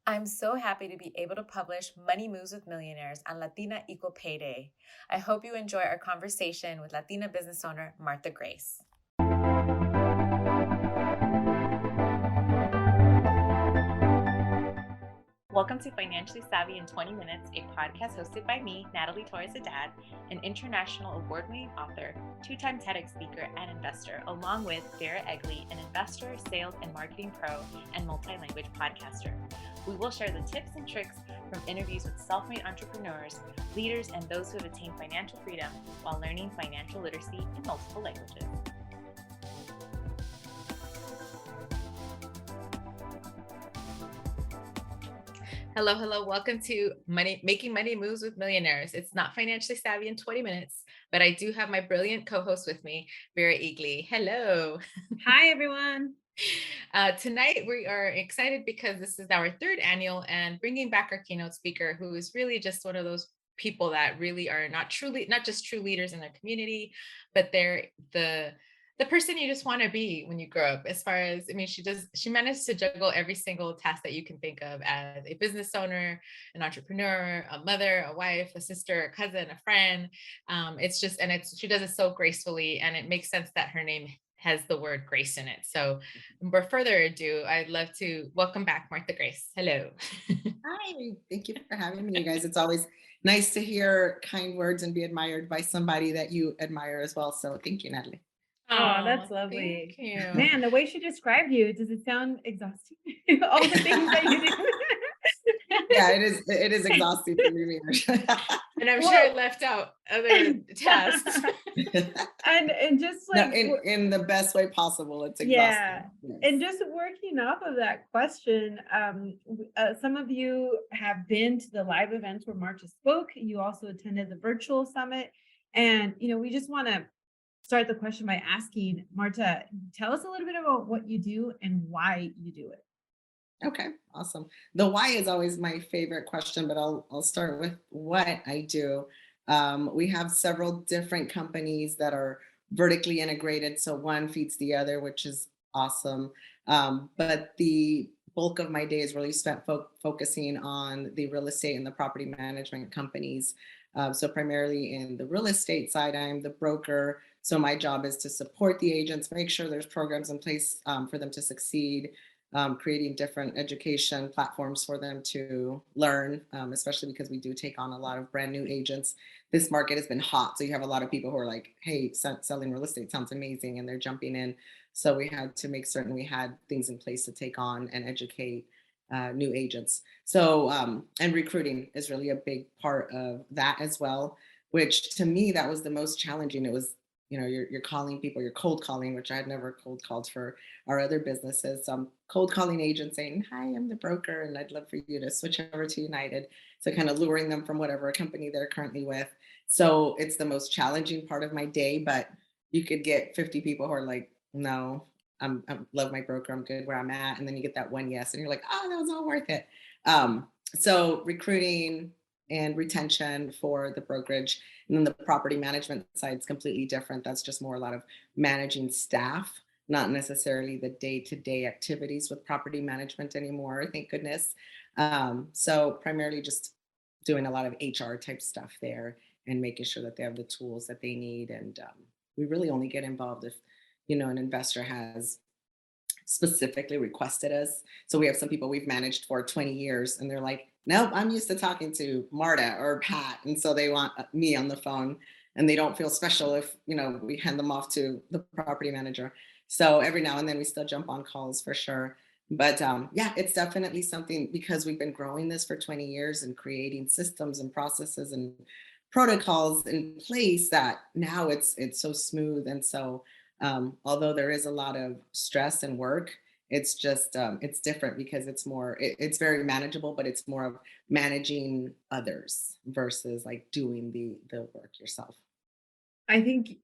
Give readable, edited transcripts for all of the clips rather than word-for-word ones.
I'm so happy to be able to publish Money Moves with Millionaires on Latina Equal Pay Day. I hope you enjoy our conversation with Latina business owner Marta Grace. Welcome to Financially Savvy in 20 Minutes, a podcast hosted by me, Natalie Torres-Haddad, an international award-winning author, two-time TEDx speaker, and investor, along with Vera Egley, an investor, sales, and marketing pro, and multi-language podcaster. We will share the tips and tricks from interviews with self-made entrepreneurs, leaders, and those who have attained financial freedom while learning financial literacy in multiple languages. Hello. Welcome to Making Money Moves with Millionaires. It's not financially savvy in 20 minutes, but I do have my brilliant co-host with me, Vera Egley. Hello. Hi, everyone. Tonight, we are excited because this is our third annual and bringing back our keynote speaker, who is really just one of those people that really are not just true leaders in their community, but they're the person you just want to be when you grow up. As far as, she managed to juggle every single task that you can think of as a business owner, an entrepreneur, a mother, a wife, a sister, a cousin, a friend. She does it so gracefully, and it makes sense that her name has the word grace in it. So without further ado, I'd love to welcome back Marta Grace. Hello. Hi, thank you for having me, you guys. It's always nice to hear kind words and be admired by somebody that you admire as well. So thank you, Natalie. Oh, that's lovely. Thank you. Man, the way she described you, does it sound exhausting? All the things that you do. Yeah, it is exhausting for me. And I'm sure it left out other tasks. and just like in the best way possible, it's exhausting. Yeah. Yes. And just working off of that question, some of you have been to the live events where Marta spoke. You also attended the virtual summit. And, we just want to start the question by asking, Marta, tell us a little bit about what you do and why you do it. Okay, awesome. The why is always my favorite question, but I'll start with what I do. We have several different companies that are vertically integrated, so one feeds the other, which is awesome. But the bulk of my day is really spent focusing on the real estate and the property management companies. So primarily in the real estate side, I'm the broker. So my job is to support the agents, make sure there's programs in place for them to succeed, creating different education platforms for them to learn, especially because we do take on a lot of brand new agents. This market has been hot. So you have a lot of people who are like, hey, selling real estate sounds amazing, and they're jumping in. So we had to make certain we had things in place to take on and educate new agents. So, and recruiting is really a big part of that as well, which to me, that was the most challenging. It was, you're calling people, you're cold calling, which I had never cold called for our other businesses. So I'm cold calling agents saying, hi, I'm the broker, and I'd love for you to switch over to United. So kind of luring them from whatever company they're currently with. So it's the most challenging part of my day, but you could get 50 people who are like, no, I love my broker, I'm good where I'm at. And then you get that one yes, and you're like, oh, that was all worth it. So recruiting and retention for the brokerage. And then the property management side is completely different. That's just more a lot of managing staff, not necessarily the day-to-day activities with property management anymore, thank goodness. So primarily just doing a lot of HR type stuff there and making sure that they have the tools that they need. And we really only get involved if, an investor has specifically requested us. So we have some people we've managed for 20 years and they're like, nope, I'm used to talking to Marta or Pat. And so they want me on the phone, and they don't feel special if, we hand them off to the property manager. So every now and then we still jump on calls for sure. But yeah, it's definitely something, because we've been growing this for 20 years and creating systems and processes and protocols in place, that now it's so smooth. And so although there is a lot of stress and work, it's just it's different because it's very manageable, but it's more of managing others versus like doing the work yourself. I think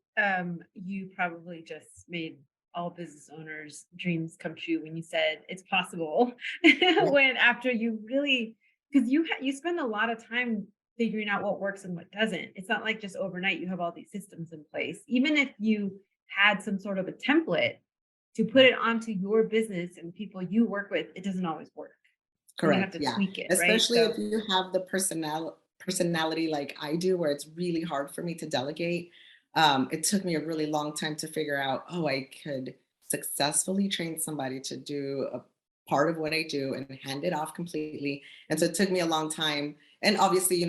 you probably just made all business owners' dreams come true when you said it's possible. When after you really, because you spend a lot of time figuring out what works and what doesn't. It's not like just overnight you have all these systems in place. Even if you had some sort of a template to put it onto your business and people you work with, it doesn't always work. and they have Correct. to Yeah. tweak it, right? Especially if So you have the personality like I do, where it's really hard for me to delegate. It took me a really long time to figure out, oh, I could successfully train somebody to do a part of what I do and hand it off completely. And so it took me a long time. And obviously,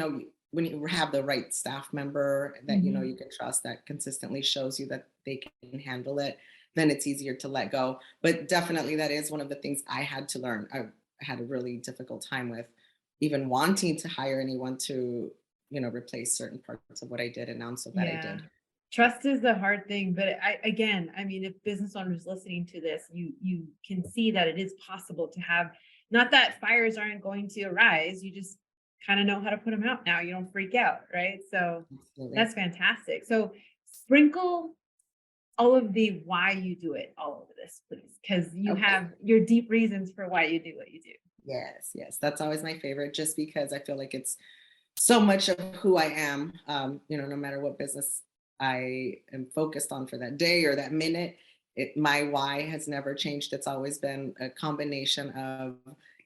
when you have the right staff member that you mhm. can trust, that consistently shows you that they can handle it, then it's easier to let go. But definitely that is one of the things I had to learn. I had a really difficult time with even wanting to hire anyone to, replace certain parts of what I did. And now I'm so glad I Yeah. did. Trust is the hard thing, but I mean, if business owners listening to this, you can see that it is possible to have, not that fires aren't going to arise, you just kind of know how to put them out now. You don't freak out, right? So Absolutely. that's fantastic. So sprinkle all of the why you do it all over this, please, because you Okay. have your deep reasons for why you do what you do. Yes, yes. That's always my favorite, just because I feel like it's so much of who I am. No matter what business I am focused on for that day or that minute, my why has never changed. It's always been a combination of,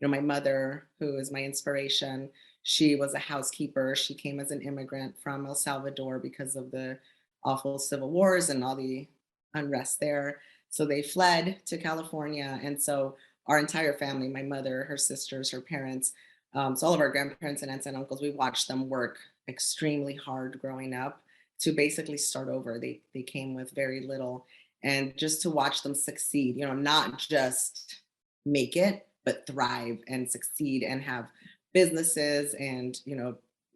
my mother, who is my inspiration. She was a housekeeper. She came as an immigrant from El Salvador because of the awful civil wars and all the unrest there. So they fled to California. And so our entire family, my mother, her sisters, her parents, so all of our grandparents and aunts and uncles, we watched them work extremely hard growing up to basically start over. They came with very little, and just to watch them succeed, not just make it, but thrive and succeed and have businesses. And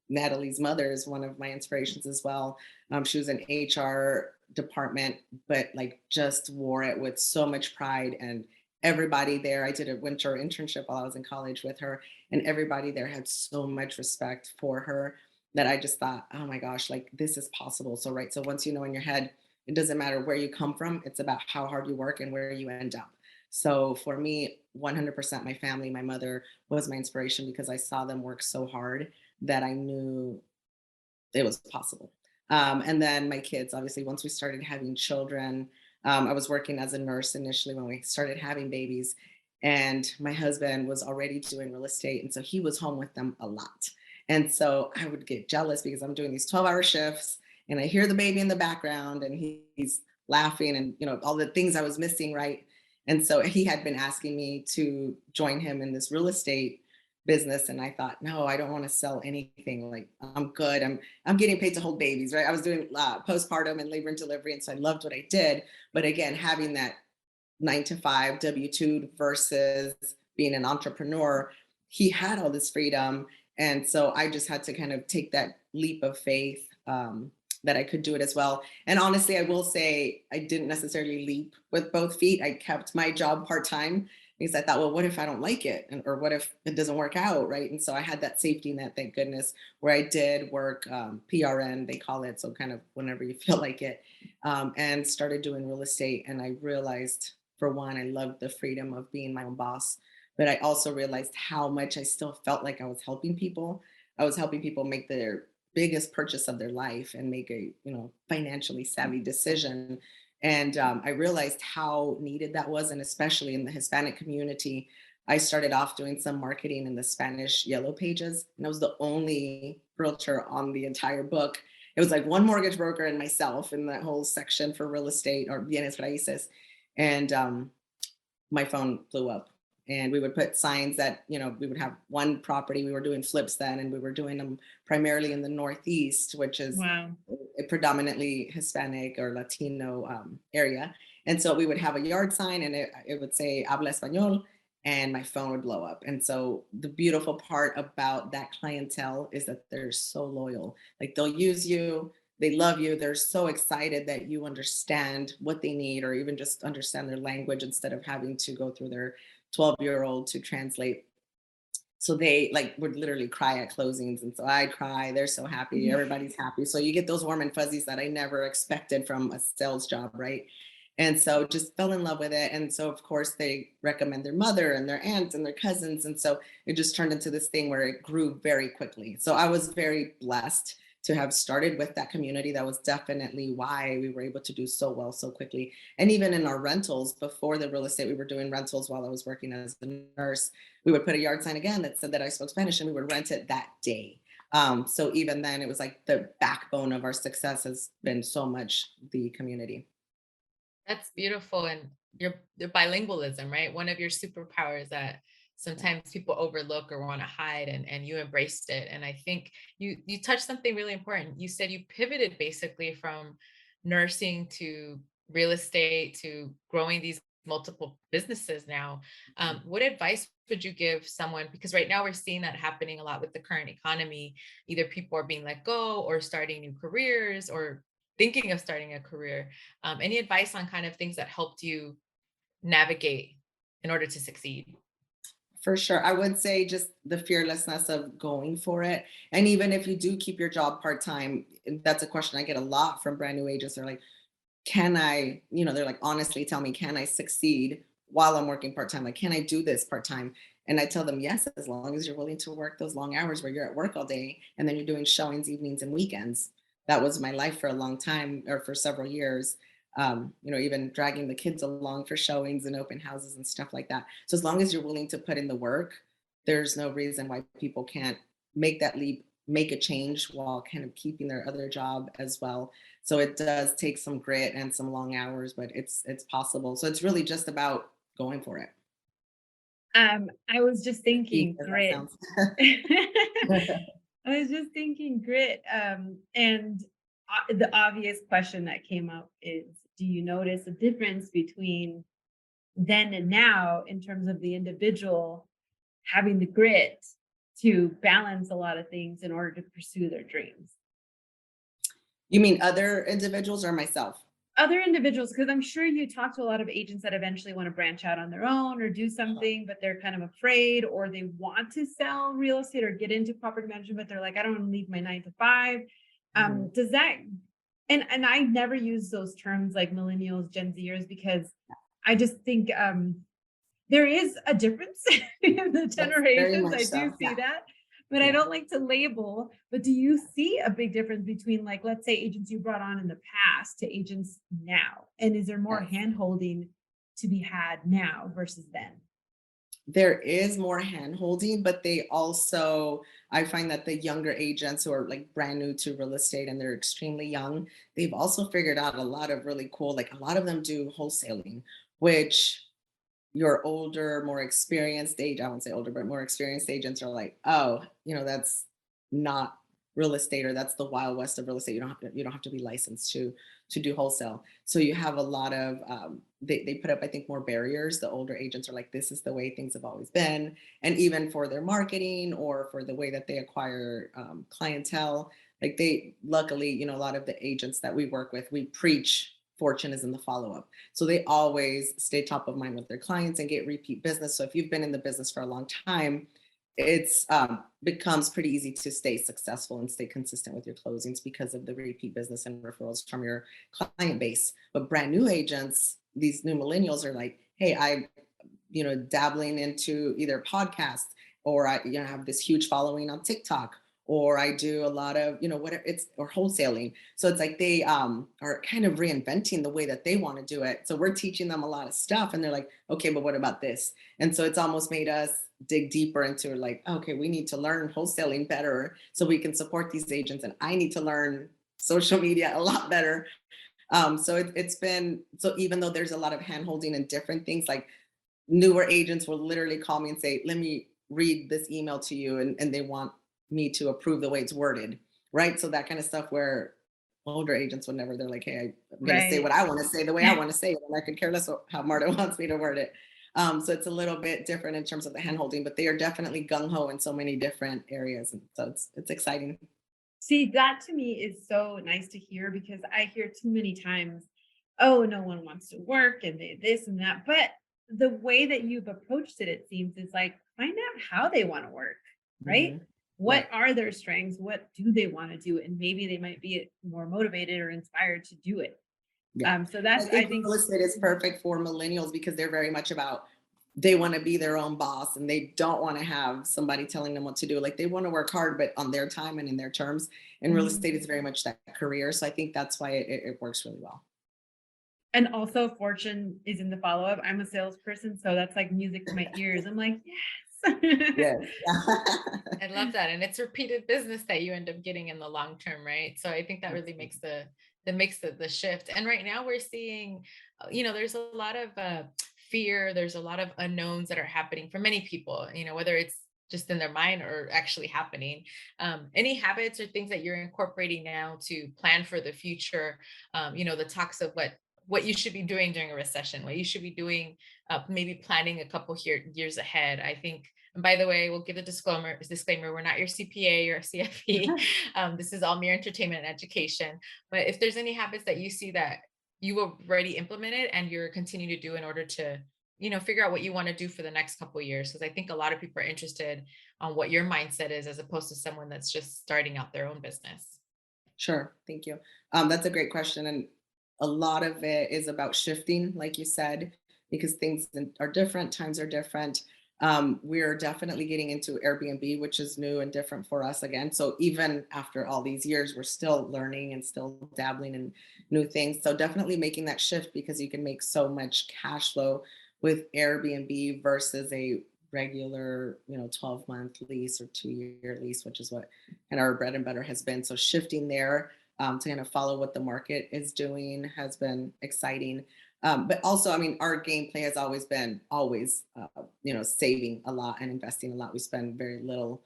Natalie's mother is one of my inspirations as well. She was in HR department, but like just wore it with so much pride. And everybody there, I did a winter internship while I was in college with her, and everybody there had so much respect for her that I just thought, oh my gosh, like this is possible. So right, so once you know in your head, it doesn't matter where you come from, it's about how hard you work and where you end up. So for me, 100% my family, my mother was my inspiration, because I saw them work so hard that I knew it was possible. And then my kids, obviously, once we started having children, I was working as a nurse initially when we started having babies. And my husband was already doing real estate. And so he was home with them a lot. And so I would get jealous because I'm doing these 12-hour shifts and I hear the baby in the background and he's laughing and, all the things I was missing. Right. And so he had been asking me to join him in this real estate business, and I thought, no, I don't want to sell anything. Like I'm good. I'm getting paid to hold babies, right? I was doing postpartum and labor and delivery, and so I loved what I did. But again, having that 9 to 5 W-2 versus being an entrepreneur, he had all this freedom, and so I just had to kind of take that leap of faith, that I could do it as well. And honestly, I will say I didn't necessarily leap with both feet. I kept my job part-time because I thought, well, what if I don't like it? Or what if it doesn't work out? Right. And so I had that safety net, thank goodness, where I did work, PRN, they call it. So kind of whenever you feel like it, and started doing real estate. And I realized, for one, I loved the freedom of being my own boss, but I also realized how much I still felt like I was helping people. I was helping people make their biggest purchase of their life and make a, financially savvy decision. And I realized how needed that was. And especially in the Hispanic community, I started off doing some marketing in the Spanish yellow pages. And I was the only realtor on the entire book. It was like one mortgage broker and myself in that whole section for real estate, or bienes raíces. And my phone blew up, and we would put signs that, we would have one property. We were doing flips then, and we were doing them primarily in the Northeast, which is Wow. a predominantly Hispanic or Latino area. And so we would have a yard sign, and it would say habla español, and my phone would blow up. And so the beautiful part about that clientele is that they're so loyal. Like they'll use you, they love you, they're so excited that you understand what they need, or even just understand their language instead of having to go through their 12-year-old to translate. So they like would literally cry at closings. And so I cry, they're so happy, everybody's happy. So you get those warm and fuzzies that I never expected from a sales job, right? And so just fell in love with it. And so of course they recommend their mother and their aunt and their cousins. And so it just turned into this thing where it grew very quickly. So I was very blessed to have started with that community. That was definitely why we were able to do so well so quickly. And even in our rentals, before the real estate, we were doing rentals while I was working as a nurse. We would put a yard sign again that said that I spoke Spanish, and we would rent it that day. So even then, it was like the backbone of our success has been so much the community. That's beautiful. And your bilingualism, right? One of your superpowers that Yeah. sometimes people overlook or want to hide, and you embraced it. And I think you touched something really important. You said you pivoted basically from nursing to real estate to growing these multiple businesses now. What advice would you give someone? Because right now we're seeing that happening a lot with the current economy. Either people are being let go or starting new careers or thinking of starting a career. Any advice on kind of things that helped you navigate in order to succeed? For sure. I would say just the fearlessness of going for it. And even if you do keep your job part time, that's a question I get a lot from brand new agents. They're like, can I, they're like, honestly, tell me, can I succeed while I'm working part time? Like, can I do this part time? And I tell them, yes, as long as you're willing to work those long hours where you're at work all day and then you're doing showings, evenings, and weekends. That was my life for a long time, or for several years. Even dragging the kids along for showings and open houses and stuff like that. So as long as you're willing to put in the work, there's no reason why people can't make that leap, make a change while kind of keeping their other job as well. So it does take some grit and some long hours, but it's possible. So it's really just about going for it. I was just Deep thinking as that grit. sounds. I was just thinking grit. And the obvious question that came up is, do you notice a difference between then and now in terms of the individual having the grit to balance a lot of things in order to pursue their dreams? You mean other individuals or myself? Other individuals, because I'm sure you talk to a lot of agents that eventually want to branch out on their own or do something, but they're kind of afraid, or they want to sell real estate or get into property management, but they're like, I don't want to leave my 9 to 5. Mhm. Does that, and I never use those terms like millennials, Gen Zers, because I just think there is a difference in the Yes, very generations. much I do so. see Yeah. that, but I Yeah. don't like to label. But do you see a big difference between, like, let's say agents you brought on in the past to agents now? And is there more Yes. hand holding to be had now versus then? There is more hand holding, but they also, I find that the younger agents who are like brand new to real estate and they're extremely young, they've also figured out a lot of really cool, like a lot of them do wholesaling, which your older, more experienced I won't say older, but more experienced agents are like, oh, that's not real estate, or that's the wild west of real estate. You don't have to be licensed to do wholesale. So you have a lot of they put up, I think, more barriers. The older agents are like, this is the way things have always been. And even for their marketing or for the way that they acquire clientele, like they luckily, a lot of the agents that we work with, we preach fortune is in the follow-up. So they always stay top of mind with their clients and get repeat business. So if you've been in the business for a long time, it's becomes pretty easy to stay successful and stay consistent with your closings because of the repeat business and referrals from your client base. But brand new agents, these new millennials are like, hey, I dabbling into either podcast, or I have this huge following on TikTok, or I do a lot of whatever it's, or wholesaling. So it's like they are kind of reinventing the way that they want to do it. So we're teaching them a lot of stuff and they're like, okay, but what about this? And so it's almost made us dig deeper into, like, okay, we need to learn wholesaling better so we can support these agents, and I need to learn social media a lot better. So it's been, so even though there's a lot of hand holding and different things, like newer agents will literally call me and say, let me read this email to you, and they want me to approve the way it's worded, right? So that kind of stuff where older agents would never, they're like, hey, I'm going to say Right. what I want to say the way I want to say it, and I could care less how Marta wants me to word it. So it's a little bit different in terms of the hand holding, but they are definitely gung-ho in so many different areas, and so it's exciting. See, that to me is so nice to hear, because I hear too many times, oh, no one wants to work and they this and that. But the way that you've approached it, it seems, is like, find out how they want to work, right? Mhm. What Right. are their strengths? What do they want to do? And maybe they might be more motivated or inspired to do it. Yeah. So I that's, I think think, real estate is perfect for millennials because they're very much about they want to be their own boss and they don't want to have somebody telling them what to do. Like they want to work hard, but on their time and in their terms. And real estate is very much that career. So I think that's why it works really well. And also fortune is in the follow-up. I'm a salesperson, so that's like music to my ears. I'm like, yes. Yes. I love that. And it's repeated business that you end up getting in the long term, right? So I think that really makes the shift. And right now we're seeing, there's a lot of fear, there's a lot of unknowns that are happening for many people, whether it's just in their mind or actually happening. Any habits or things that you're incorporating now to plan for the future? The talks of what you should be doing during a recession, what you should be doing, maybe planning a couple years ahead. I think, and by the way, we'll give a disclaimer, we're not your CPA or CFE. This is all mere entertainment and education. But if there's any habits that you see that you already implemented and you're continuing to do in order to, figure out what you want to do for the next couple of years. Because I think a lot of people are interested on what your mindset is as opposed to someone that's just starting out their own business. Sure. Thank you. That's a great question. And a lot of it is about shifting, like you said, because things are different, times are different. We're definitely getting into Airbnb, which is new and different for us again. So even after all these years, we're still learning and still dabbling in new things. So definitely making that shift because you can make so much cash flow with Airbnb versus a regular, 12-month lease or 2-year lease, which is what kind of our bread and butter has been. So shifting there to kind of follow what the market is doing has been exciting. But also, I mean, our gameplay has always been saving a lot and investing a lot. We spend very little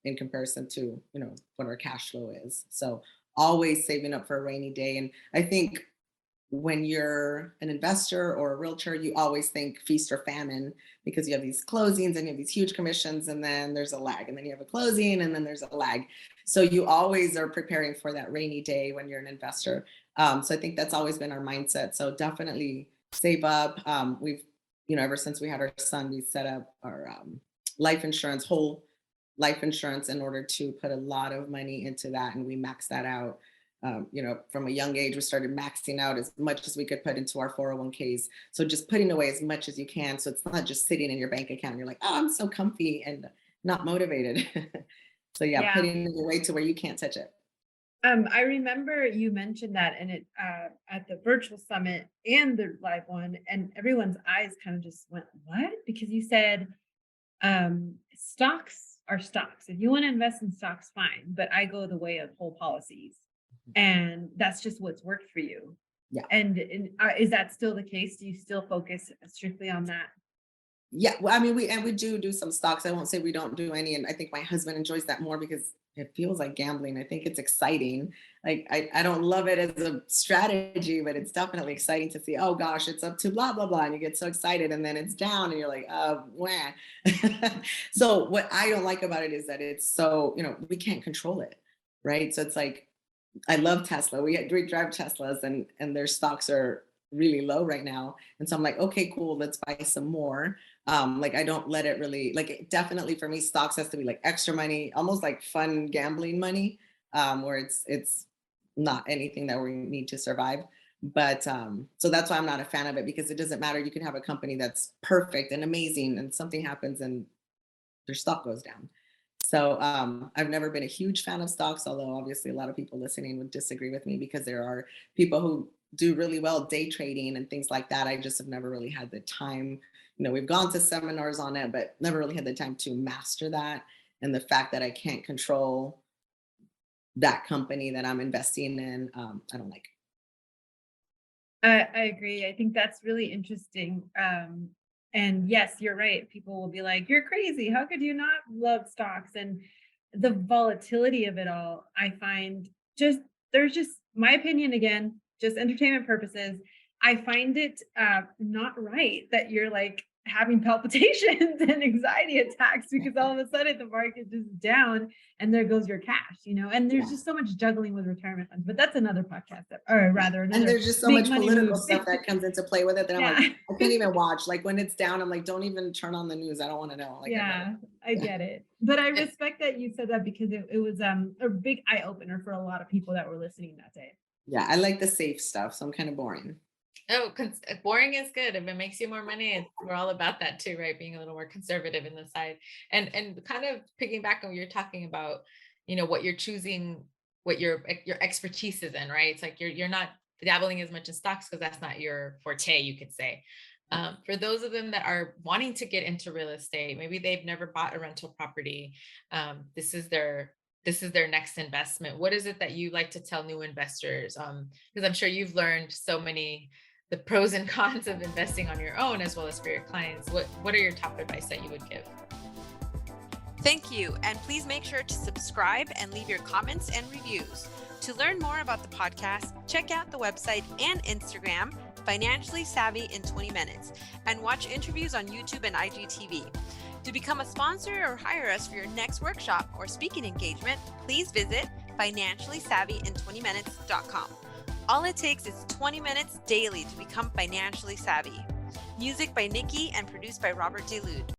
in comparison to, what our cash flow is. So always saving up for a rainy day. And I think when you're an investor or a realtor, you always think feast or famine because you have these closings and you have these huge commissions and then there's a lag and then you have a closing and then there's a lag. So you always are preparing for that rainy day when you're an investor. So I think that's always been our mindset. So definitely save up. We've, ever since we had our son, we set up our whole life insurance in order to put a lot of money into that. And we maxed that out. From a young age, we started maxing out as much as we could put into our 401ks. So just putting away as much as you can. So it's not just sitting in your bank account. You're like, oh, I'm so comfy and not motivated. So yeah, putting it away to where you can't touch it. I remember you mentioned that and it at the virtual summit and the live one, and everyone's eyes kind of just went, what? Because you said stocks are stocks. If you want to invest in stocks, fine. But I go the way of whole policies. And that's just what's worked for you. Yeah. And is that still the case? Do you still focus strictly on that? Yeah. Well, I mean, we do some stocks. I won't say we don't do any. And I think my husband enjoys that more because it feels like gambling. I think it's exciting. Like I don't love it as a strategy, but it's definitely exciting to see, oh gosh, it's up to blah, blah, blah. And you get so excited and then it's down and you're like, wah. So what I don't like about it is that it's so, we can't control it. Right. So it's like, I love Tesla. We drive Teslas and their stocks are really low right now. And so I'm like, okay, cool. Let's buy some more. Like I don't let it really, definitely for me, stocks has to be like extra money, almost like fun gambling money, where it's not anything that we need to survive. But so that's why I'm not a fan of it because it doesn't matter. You can have a company that's perfect and amazing and something happens and their stock goes down. So I've never been a huge fan of stocks, although obviously a lot of people listening would disagree with me because there are people who do really well day trading and things like that. I just have never really had the time. We've gone to seminars on it, but never really had the time to master that. And the fact that I can't control that company that I'm investing in, I don't like. I agree. I think that's really interesting. And yes, you're right. People will be like, you're crazy. How could you not love stocks? And the volatility of it all, I find there's just my opinion again, just entertainment purposes. I find it not right that you're like having palpitations and anxiety attacks because all of a sudden the market just down and there goes your cash, and there's just so much juggling with retirement funds, but that's another podcast or rather another. And there's just so much political stuff that comes into play with it that I'm like, I can't even watch. Like when it's down, I'm like, don't even turn on the news. I don't want to know. Like, I get it. But I respect that you said that because it was a big eye opener for a lot of people that were listening that day. Yeah, I like the safe stuff. So I'm kind of boring. Oh, boring is good. If it makes you more money, we're all about that too, right? Being a little more conservative in the side, and kind of picking back on what you're talking about, what you're choosing, what your expertise is in, right? It's like you're not dabbling as much in stocks because that's not your forte, you could say. For those of them that are wanting to get into real estate, maybe they've never bought a rental property. This is their next investment. What is it that you like to tell new investors? Because I'm sure you've learned so many the pros and cons of investing on your own as well as for your clients. What are your top advice that you would give? Thank you, and please make sure to subscribe and leave your comments and reviews. To learn more about the podcast, check out the website and Instagram, Financially Savvy in 20 Minutes, and watch interviews on YouTube and IGTV. To become a sponsor or hire us for your next workshop or speaking engagement, please visit financiallysavvyin20minutes.com. All it takes is 20 minutes daily to become financially savvy. Music by Nikki and produced by Robert DeLude.